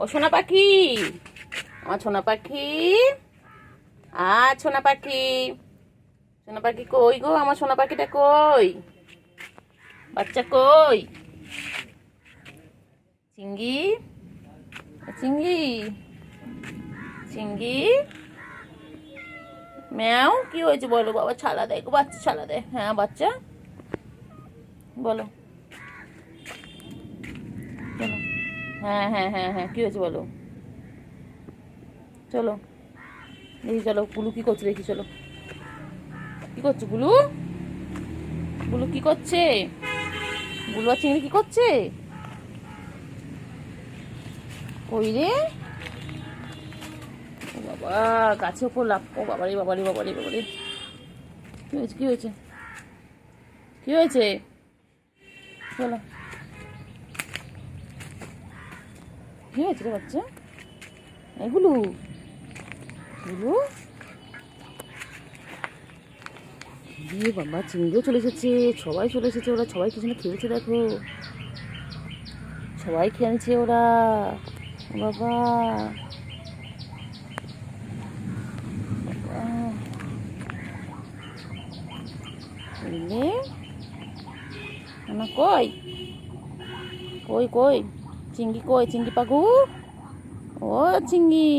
ও সোনা পাখি, আমার সোনা পাখি, সোনা পাখি, সোনা পাখি কই গো? আমার সোনা পাখিটা কই? বাচ্চা কই? চিঙ্গি, চিঙ্গি, চিঙ্গি, ম্যাও কি হয়েছে বলো? বাবা ছালা দেয় গো, বাচ্চা ছালা দেয়। হ্যাঁ বাচ্চা বলো, চলো। হ্যাঁ হ্যাঁ হ্যাঁ হ্যাঁ, কি হয়েছে বলো? চলো দেখি, চলো গুলু কি করছে দেখি, চলো। কি করছে গুলু? গুলু কি করছে? গুলু আর চিংড়ি কি করছে? কই রে? ও বাবা, গাছের উপর লাফ! ও বাবারে বাবারে বাবারে বাবারে! কি হয়েছে, কি হয়েছে, কি হয়েছে? চলো। কি হয়েছে রে বাচ্চা? এগুলো গুলু, দিয়ে বাবা চিংড়িও চলে এসেছে, সবাই চলে এসেছে। ওরা সবাই পিছনে খেলছে, দেখো সবাই খেলছে ওরা। বাবা বুঝলে না? কই কই কই চিংড়ি কই? চিংড়ি পাগু, ও চিংড়ি,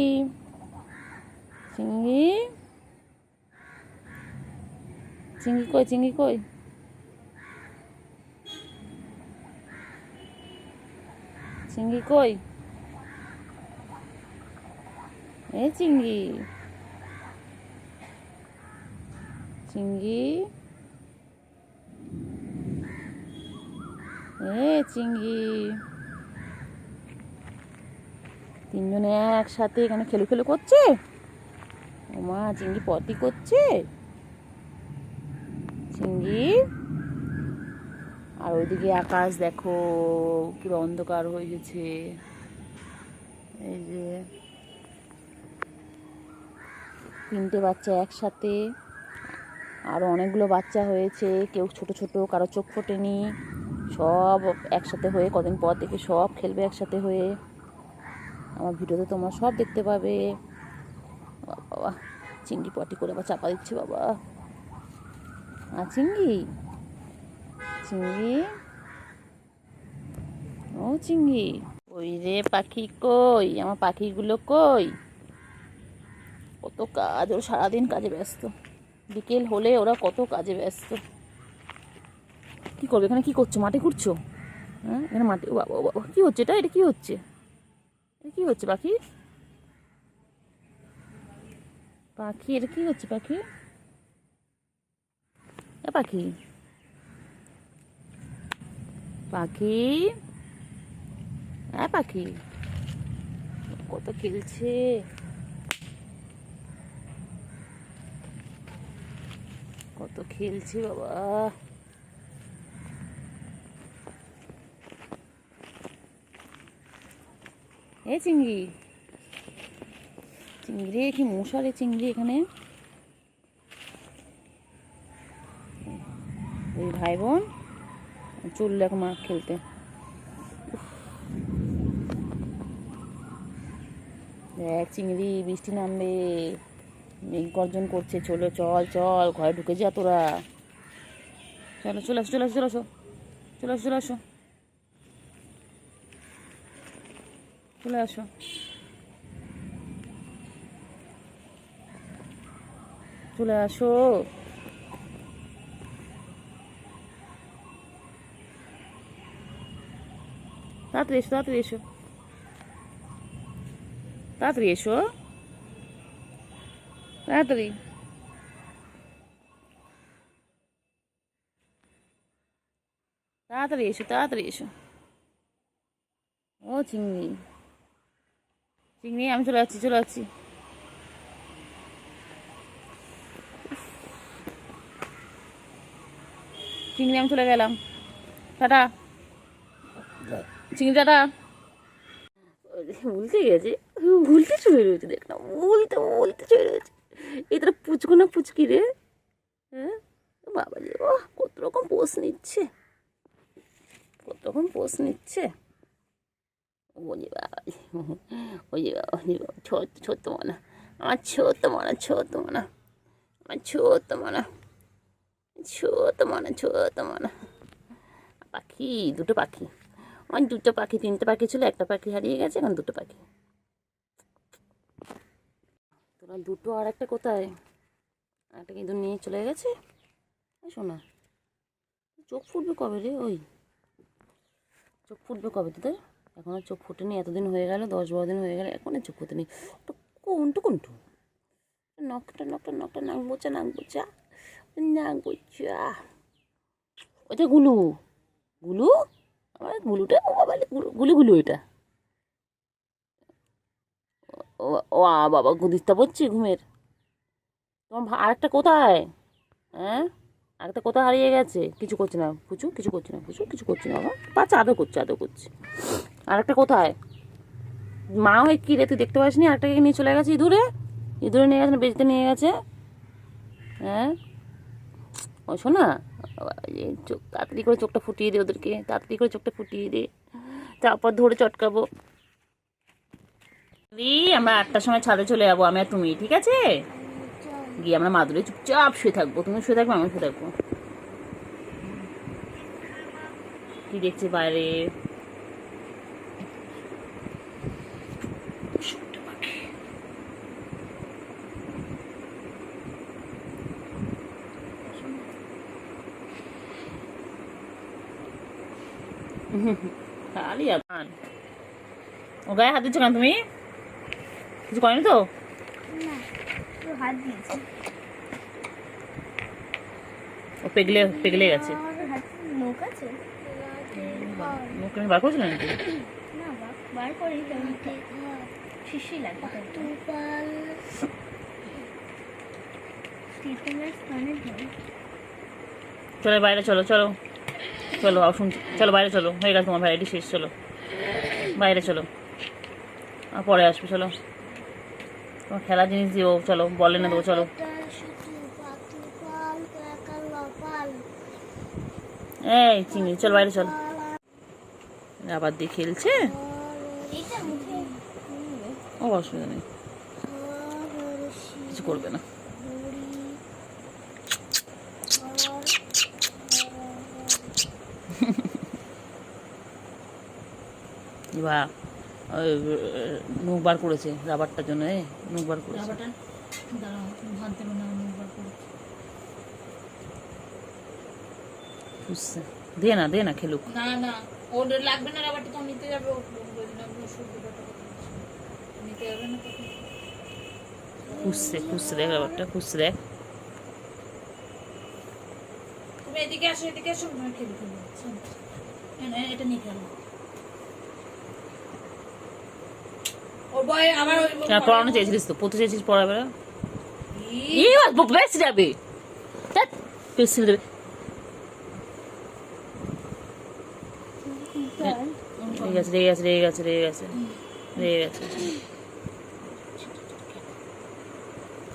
চিংড়ি, চিংড়ি কই? চিংড়ি কই? চিংড়ি কই? এ চিংড়ি, চিংড়ি, এ চিংড়ি। তিনজনে একসাথে এখানে খেলু খেলু করছে। ও মা, চিংড়ি পটি করছে। চিংড়ি, আর ওইদিকে আকাশ দেখো পুরো অন্ধকার হয়ে গেছে। এই যে তিনটে বাচ্চা একসাথে, আরো অনেকগুলো বাচ্চা হয়েছে, কেউ ছোট ছোট, কারো চোখ ফোটেনি, সব একসাথে হয়ে কদিন পর থেকে সব খেলবে একসাথে হয়ে। আমার ভিডিওতে তোমরা সব দেখতে পাবে। বাবা, চিংড়ি পটি করে আবার চাপা দিচ্ছে বাবা। চিংড়ি, চিংড়ি, ও চিংড়ি, ওই রে পাখি কই? আমার পাখিগুলো কই? কত কাজ, ওরা সারাদিন কাজে ব্যস্ত। বিকেল হলে ওরা কত কাজে ব্যস্ত। কি করবে এখানে? কি করছো? মাটি খুঁড়ছো? হ্যাঁ এখানে মাটি, ও বাবা ও বাবা, কি হচ্ছে এটা? এটা কি হচ্ছে? এটা কি হচ্ছে পাখি? পাখি এটা কি হচ্ছে পাখি? এ পাখি, পাখি, হ্যাঁ পাখি, কত খেলছে, কত খেলছে বাবা। এ চিংড়ি, চিংড়ি কি মশারে চিংড়ি এখানে। ওই ভাই বোন চললো এখন মা খেলতে। দেখ চিংড়ি, বৃষ্টি নামবে, মেঘ গর্জন করছে। চলো, চল চল, ঘরে ঢুকে যা তোরা। চলো চলে আসো, চলে আসো, চলে আসো, চলে আসো, চলে আসো, চলে আসো, চলে আসো। তাড়াতাড়ি এসো, তাড়াতাড়ি এসো, তাড়াতাড়ি এসো, তাড়াতাড়ি, তাড়াতাড়ি এসো, তাড়াতাড়ি এসো। ও চিংড়ি, চিংড়ি আমি চলে যাচ্ছি, চলে যাচ্ছি। চিংড়ি আমি চলে গেলাম, টাটা চিংড়ি, টাটা। উল্টে গেছে, উল্টে চলে রয়েছে, দেখলাম উল্টে উল্টে চলে রয়েছে। এই তারা পুচকো না পুচকি রে? হ্যাঁ বাবা যে, ও কত রকম পোষ নিচ্ছে, কত রকম পোষ নিচ্ছে। ওরে বাবা, ওরে বাবা, ওরে বাবা, ছোট্ট ছোট্ট মনা, আমার ছোট্ট মনা, ছোট্ট মনা, আমার ছোট্ট মনা, ছোট্ট মনা, ছোট্ট মনা। পাখি, দুটো পাখি, আমার দুটো পাখি, তিনটে পাখি ছিল, একটা পাখি হারিয়ে গেছে, এখন দুটো পাখি। তোরা দুটো, আর একটা কোথায়? একটা কিন্তু নিয়ে চলে গেছে। শোনা, চোখ ফুটবে কবে রে? ওই চোখ ফুটবে কবে তোদের? এখনও চোখ ফুটেনি, এতদিন হয়ে গেল, 10-12 দিন হয়ে গেল, এখনই চোখ ফুটেনি। কোনটু কোনটু নখটা নখটা নখটা, নাক বোচা, নাক বোচা, নাক বোচা। ওইটা গুলু, গুলু, আমার গুলুটা, ও বাবা, গুলু গুলু এটা। ও বাবা, গুদিস্তা পড়ছি ঘুমের। তোমার আরেকটা কোথায়? হ্যাঁ, আরেকটা কোথায় হারিয়ে গেছে? কিছু করছে না পুচু, কিছু করছে না পুচু, কিছু করছে না বাবা, বাচ্চা আদর করছে, আদর করছে। আরেকটা কোথায়? মা হয়ে কী রে, তুই দেখতে পাসনি? আরেকটাকে নিয়ে চলে গেছে ইঁদুরে, ইঁদুরে নিয়ে গেছে না বেচতে নিয়ে গেছে? হ্যাঁ, ও শোনা, চোখ তাড়াতাড়ি করে চোখটা ফুটিয়ে দে ওদেরকে, তাড়াতাড়ি করে চোখটা ফুটিয়ে দে, তারপর ধরে চটকাবো। আমরা 8টার সময় ছাদে চলে যাবো, আমি আর তুমি, ঠিক আছে? গিয়ে আমরা মাদুরে চুপচাপ শুয়ে থাকবো, তুমি শুয়ে থাকবো, আমি শুয়ে থাকবো। কি দেখছি বাইরে? খালি আগান। ও গায়ে হাত দিচ্ছ কেন তুমি? কিছু করেনি তো? হাত দিয়েছি। ও পেগলে পেগলে গেছে। নৌকা আছে? মুখ তুমি বার করেছিল নাকি? না, বার করি, শিশি লাগে। চলো বাইরে, চলো চলো চলো, শুনছি, চলো বাইরে চলো, হয়ে গেছে তোমার ভ্যারাইটি শেষ, চলো বাইরে চলো, আর পরে আসবে, চলো তোমার খেলার জিনিস দিও, চলো বলে না দেবো, চলো। এই চিংড়ি, চল বাইরে চল। আবার দিয়ে খেলছে, ও অসুবিধা নেই, কিছু করবে না। বা মুখ বার করেছে রাবারটার জন্য, মুখ বার করেছে। বুঝছে, দে না দে না, খেলুক। না না, ওর লাগবে না রাবারটা, তো নিতে যাবে, নিতে যাবে না। খুঁজছে খুঁজছে, দেখ রাবারটা খুঁজছে, দেখ। তুমি এদিকে আসো, এদিকে আসো, খেলে খেলো, এটা নিয়ে খেলো। ওর বয় আবার পড়ানো চেয়েছিলিস তো, পড়তে চেয়েছিস, পড়াবে না, বেশি যাবে, পেন্সিল দেবে। রেগে গেছে, রেগে গেছে, রেগে গেছে, রেগে গেছে, রেগে গেছে।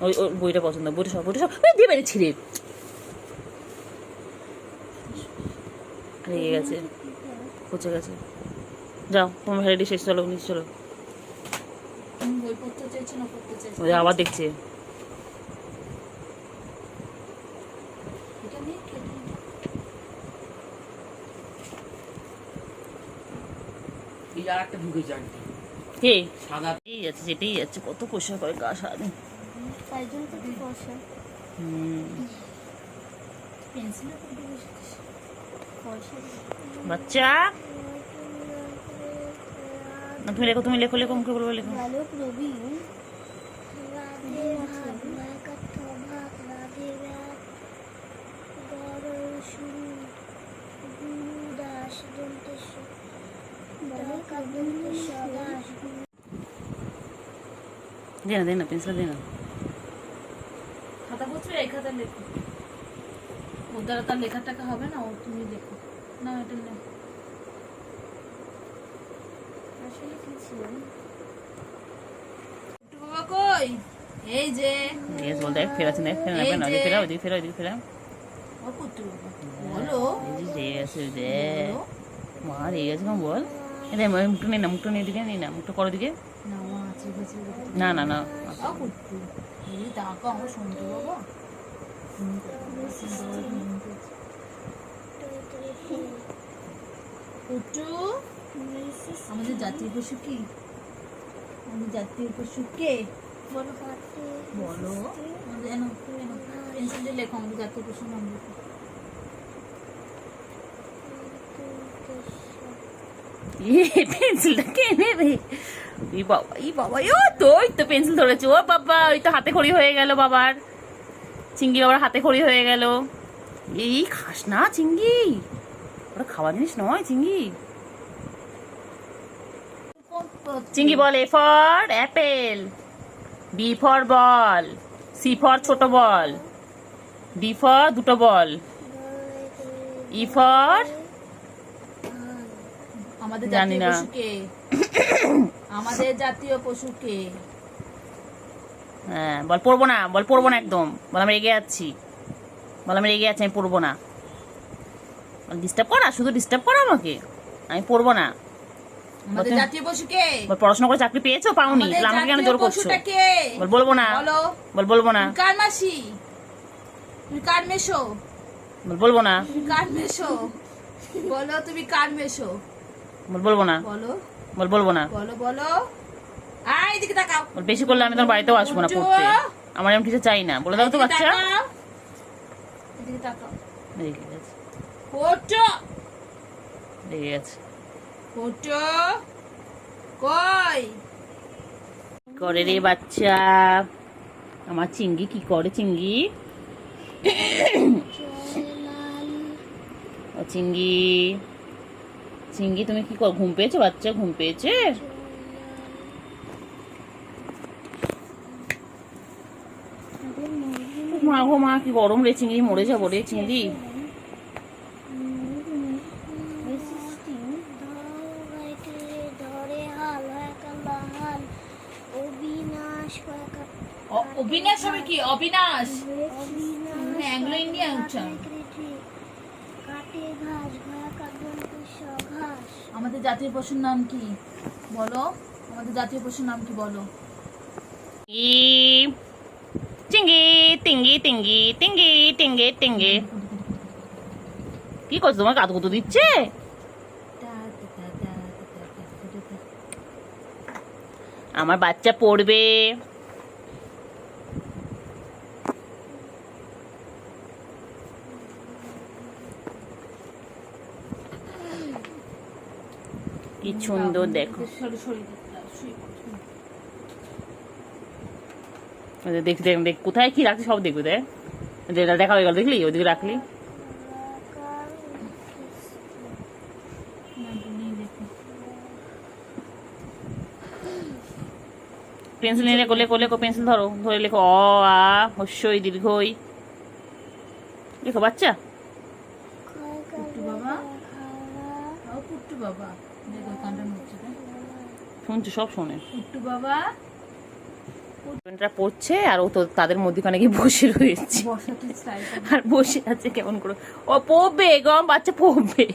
ওই ওর বইটা পছন্দ, বইটা সব, বইটা সব দিয়ে বেড়েছি রে, রেগে গেছে, পচে গেছে। যাও তোমার ভ্যারাইটি শেষ, চলো নিচে চলো। বই পড়তে চাইছে না, পড়তে চাইছে, ওই আবার দেখছে। এটা নিয়ে খেলো। কে এই যাচ্ছে, যেতেই যাচ্ছে, কত কোষা করে গা সারাদিন। তাই জন্য তো বসে পেন্সিলে বাচ্চা, তুমি লেখো, তুমি লেখো, লেখো, মুখে বলবো, লেখো। বালক রবি দে না, দে না, পেন্সিল দে না। খাতা পড়ছে, এই খাতা লেখো, ওর দ্বারা তার লেখার টাকা হবে না, ও তুমি লেখো না, এটা না। আসলে কি ছিল? বাবা কই? এই যে জিজ্ঞেস বল, দেখ ফেরাচ্ছে, দেখ ফেরা না, না, ওদিকে ফেরা, ওদিকে ফেরা, ওদিকে ফেরা। ও পুত্র বাবা বলো, এই যে রেগে গেছে, দেখ মা রেগে গেছে, কেমন বল। এটা মুখটা নে না, মুখটা নিয়ে দিকে নে না, মুখটা করো দিকে। না ও আছে গেছে না না না, কুট্টু এই টাকা আমার শুনতে বাবা কুট্টু আমাদের জাতীয় পশু কি? আমাদের জাতীয় পশু কে? বলো হাতে বলো আমাদের পেন্সিল দিয়ে লেখো আমাদের জাতীয় পশুর নাম লেখো। পেন্সিলটা কে নেবে? এই বাবা, এই বাবা, ও তো ওই তো পেন্সিল ধরেছে। ও বাবা, ওই তো হাতে খড়ি হয়ে গেল বাবার। চিংড়ি বাবার হাতে খড়ি হয়ে গেল। এই খাস না চিংড়ি, ওটা খাওয়া জিনিস নয় চিংড়ি। চিংড়ি বল A for apple, B for ball, C for ছোট বল, ডি ফর দুটো বল, ই ফর আমাদের জানি জাতীয় না। পশু কে? আমাদের জাতীয় পশু কে? হ্যাঁ বল, পড়বো না, বল পড়বো না একদম, বল আমি রেগে যাচ্ছি, বল আমি রেগে যাচ্ছি, আমি পড়বো না। ডিস্টার্ব করা, শুধু ডিস্টার্ব করা আমাকে, আমি পড়বো না। আমাদের বলতে- জাতীয় পশু কে? বল পড়াশোনা করে চাকরি পেয়েছো পাওনি, আমাদের তাহলে আমাকে কেন জাতীয় জোর করছো? পশুটা কে? বল বলবো না, বলো। বল বলবো না, তুমি কার মাসি? তুমি কার মেশো? বল বলবো না, তুমি কার মেশো? বলো তুমি কার মেশো? বল বলবো না, বলো বল বলবো না। বলো বলো। আয় এদিকে তাকাও। বল বেশি করলে আমি তোমার বাড়িতেও আসবো না পড়তে, আমার এমন কিছু চাই না, বলে দাও তো এদিকে বাচ্চা। তাকাও। এদিকে তাকাও। রেগে গেছে, ফটো রেগে গেছে। ফটো কই? করে রে বাচ্চা, আমার চিংড়ি কি করে? চিংড়ি, ও চিংড়ি, চিংড়ি তুমি কি কর? ঘুম পেয়েছো বাচ্চা, ঘুম পেয়েছে? মা গো মা, কি গরম রে চিংড়ি, মরে যাবো রে চিংড়ি। অবিনাশ হবে কি? অবিনাশ অ্যাংলো ইন্ডিয়ান উচ্চারণ। আমাদের জাতীয় পশুর নাম কি বলো? আমাদের জাতীয় পশুর নাম কি বলো? ই চিংড়ি, টিঙ্গি টিঙ্গি টিঙ্গি টিঙ্গি টিঙ্গি। কি করছো, তোমার কাতুকুতু দিচ্ছে? আমার বাচ্চা পড়বে। কি সুন্দর দেখো, দেখ দেখ দেখ কোথায় কি রাখছি সব দেখবে, দেখ যেটা দেখা হয়ে গেল, দেখলি ওইদিকে রাখলি। পেন্সিল নিয়ে লেখো, লেখো লেখো, পেন্সিল ধরো, ধরে লেখো অ আ হস্যই দীর্ঘই, লেখো বাচ্চা। পুট্টু বাবা, ও পুট্টু বাবা, দেখো কানটা নড়ছে। শুনছো, সব শোনে। পুট্টু বাবা স্টুডেন্টরা পড়ছে আর ও তো তাদের মধ্যখানে গিয়ে বসে রয়েছে, বসাতে স্টাইল আর বসে আছে কেমন করে। ও পড়বে গম, বাচ্চা পড়বে।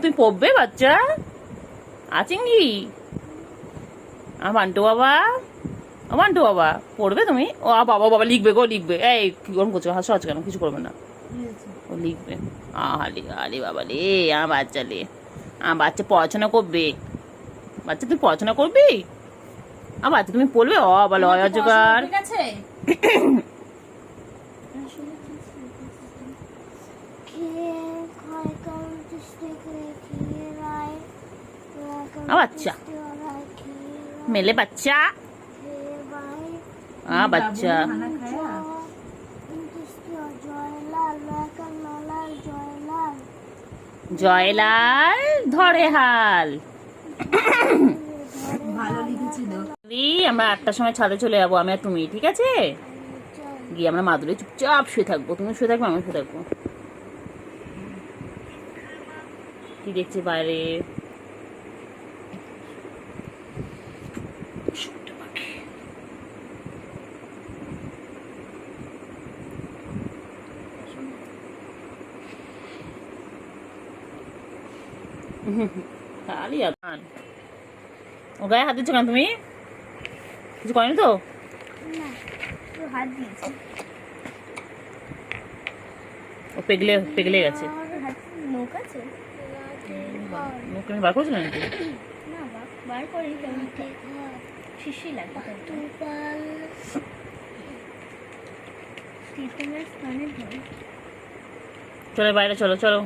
তুমি পড়বে বাচ্চা? আচিঙ্গি, আমার বান্টু বাবা, আমার বান্টু বাবা পড়বে তুমি? ও বাবা, বাবা লিখবে গো, লিখবে। এই কি গরম করছো, হাসো আজ কেন? কিছু করবে না, ও লিখবে। আলি আলি বাবা রে, আমার বাচ্চা লে, আমার বাচ্চা পড়াশোনা করবে। বাচ্চা তুই পড়াশোনা করবি? আমার বাচ্চা তুমি পড়বে? অ বলো অজগার। ঠিক আছে। বাচ্চা মেলে বাচ্চা, বাচ্চা খানা খায়া জয়লাল ধরে হাল। ভালো লিখেছিল। আমরা 8টার সময় ছাদে চলে যাবো, আমি আর তুমি, ঠিক আছে? গিয়ে আমরা মাদুরে চুপচাপ শুয়ে থাকবো, তুমি শুয়ে থাকবে, আমি শুয়ে থাকবো। কি দেখছি বাইরে? খালি ও গায়ে হাত দিচ্ছ কেন তুমি? কিছু করেনি তো? না, তো হাত দিয়েছে। ও পেগলে গেছে। আর হাতে নখ আছে? মুখ আমি বার করেছিলাম নাকি? না বার করি, কেমন শিশি লাগে। টিপের স্থানে ধরে। চলো বাইরে চলো চলো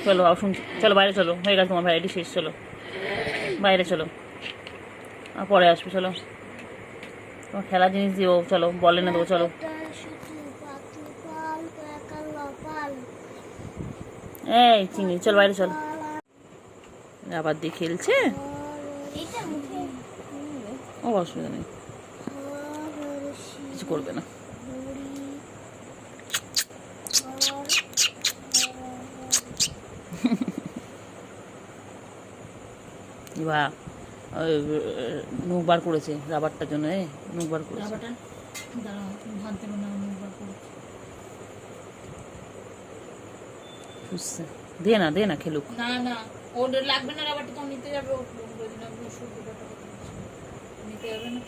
চলো শুনছি, চলো বাইরে চলো, হয়ে গেছে তোমার ভ্যারাইটি শেষ, চলো বাইরে চলো, আর পরে আসবে, চলো তোমার খেলার জিনিস দিও, চলো বলে না দেবো, চলো। এই চিনি, চল বাইরে চল। আবার দিয়ে খেলছে, এইটা মুখে ও অসুবিধা নেই, কিছু করবে না। বা নখ বার করেছে রাবারটার জন্য, নখ বার করেছে। রাবারটা দাঁড়াও, ভাত দেবো না, মুখবার করে। বুঝছে, দে না খেলুক। না না, ওর লাগবে না রাবারটা, তো নিতে যাবে। ও নিতে যাবে না,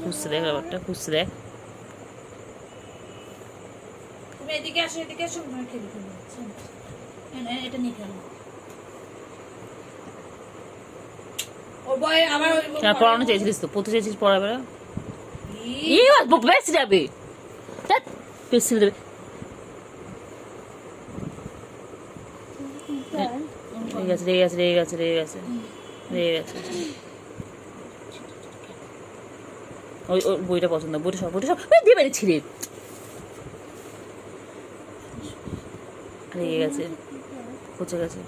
খুঁজছে দেখ রাবারটা, খুঁজছে দেখ। তুমি এদিকে আসো, এদিকে আসো, না খেলে খেলে এটা নিয়ে খেলো। ও বয় আবার পড়ানো চেয়েছিলিস তো, পড়তে চেয়েছিস, পড়াবে না, বেঁচে যাবে, পেন্সিল দেবে। রেগে গেছে। ওই বইটা পছন্দ, বইটা সব দিয়ে বেড়েছি রে, রেগে গেছে, পচে গেছে।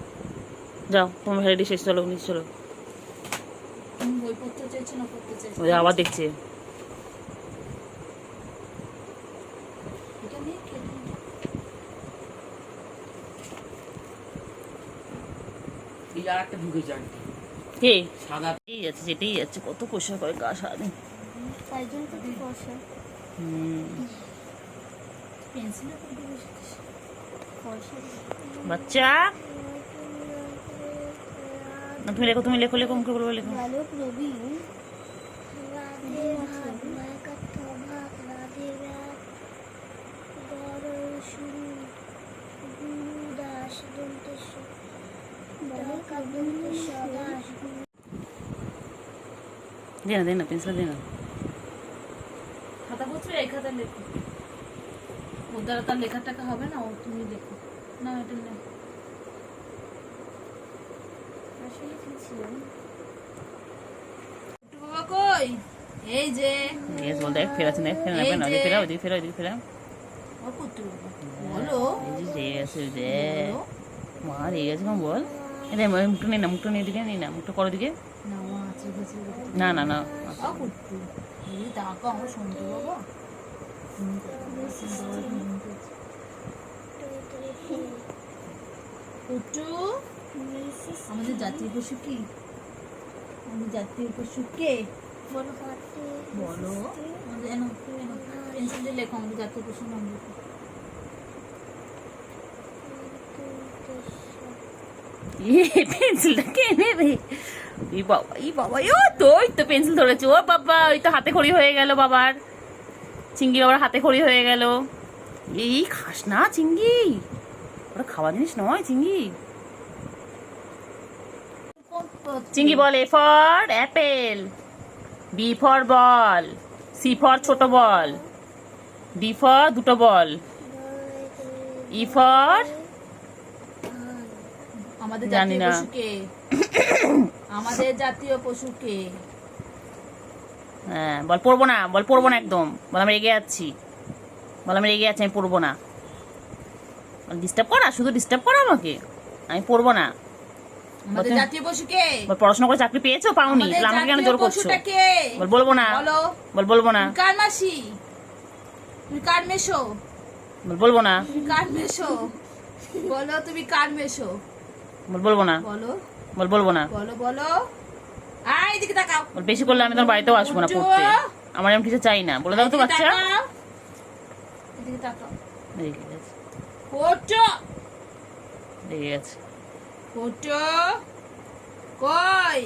যাও তোমার ভ্যারাইটি শেষ, চলো নিচে চলো। বই পড়তে চাইছে না, পড়তে চাইছে। ওই আবার দেখছে, এটা নিয়ে খেলো। কে এই যাচ্ছে, যেতেই যাচ্ছে, কত পয়সা করে গা সারাদিন। তাই জন্য তো ফর্সা। পেন্সিলে করতে বসেছিস ফর্সা বাচ্চা, না তুমি লেখো মুখে বলবো, লেখো। ভালো প্রবীণ দে না পেন্সিল দে না। খাতা বলছো, এই খাতা লেখো। ওর দ্বারা তার লেখার টাকা হবে না, ও তুমি লেখো না, এটা লেখো। আসলে কি ছিল? বাবা কই? এই যে বল, দেখ ফেরাচ্ছে, দেখ ফেরা না, ওদিকে ফেরা। ও কুট্টু বাবা, বলো। এই যে রেগে গেছে, দেখ মা রেগে গেছে, কম বল। এটা মুখটা নেই না, মুখটা নিয়ে দিকে নেই না, মুখটা করো দিকে। না ও আছে গেছে। না ও কুট্টু, এই টাকা আমার শুনতে বাবা। কুট্টু, আমাদের জাতীয় পশু কি? আমাদের জাতীয় পশু কে? বলো। পেন্সিল দিয়ে লেখো আমাদের জাতীয় পশুর নাম লেখো। পেন্সিলটা কে নেবে? এই বাবা ওই তো পেন্সিল ধরেছে, ও বাবা, ওই তো হাতে খড়ি হয়ে গেল বাবার, চিংড়ি বাবার হাতে খড়ি হয়ে গেল। এই খাস না চিংড়ি, ওরা খাওয়া জিনিস নয় চিংড়ি। বল, A for apple, B for ball, C for ছোট বল, ডি ফর দুটো বল, ই ফর আমাদের জানি জাতীয় না। পশু কে? আমাদের জাতীয় পশু কে? হ্যাঁ বল, পড়বো না একদম, বল আমি রেগে যাচ্ছি, আমি পড়বো না। শুধু ডিস্টার্ব করা আমাকে, আমি পড়বো না। আমাদের জাতীয় পশু কে? বল, পড়াশোনা করে চাকরি পেয়েছো, পাওনি, আমাদের আমাকে কেন জাতীয় জোর করছো? পশুটা কে? বল বলবো না, বলো। বলবো না, তুমি কার মাসি? তুমি কার মেশো? বলবো না, তুমি কার মেশো? বলো, তুমি কার মেশো? বলবো না, বলো। বলবো না। বলো। আয় এদিকে তাকাও। বল, বেশি করলে আমি তোমার বাড়িতেও আসবো না পড়তে, আমার এমন কিছু চাই না, বলে দাও তো বাচ্চা। এদিকে তাকাও। রেগে গেছে, ওঠো। রেগে গেছে। ফটো কই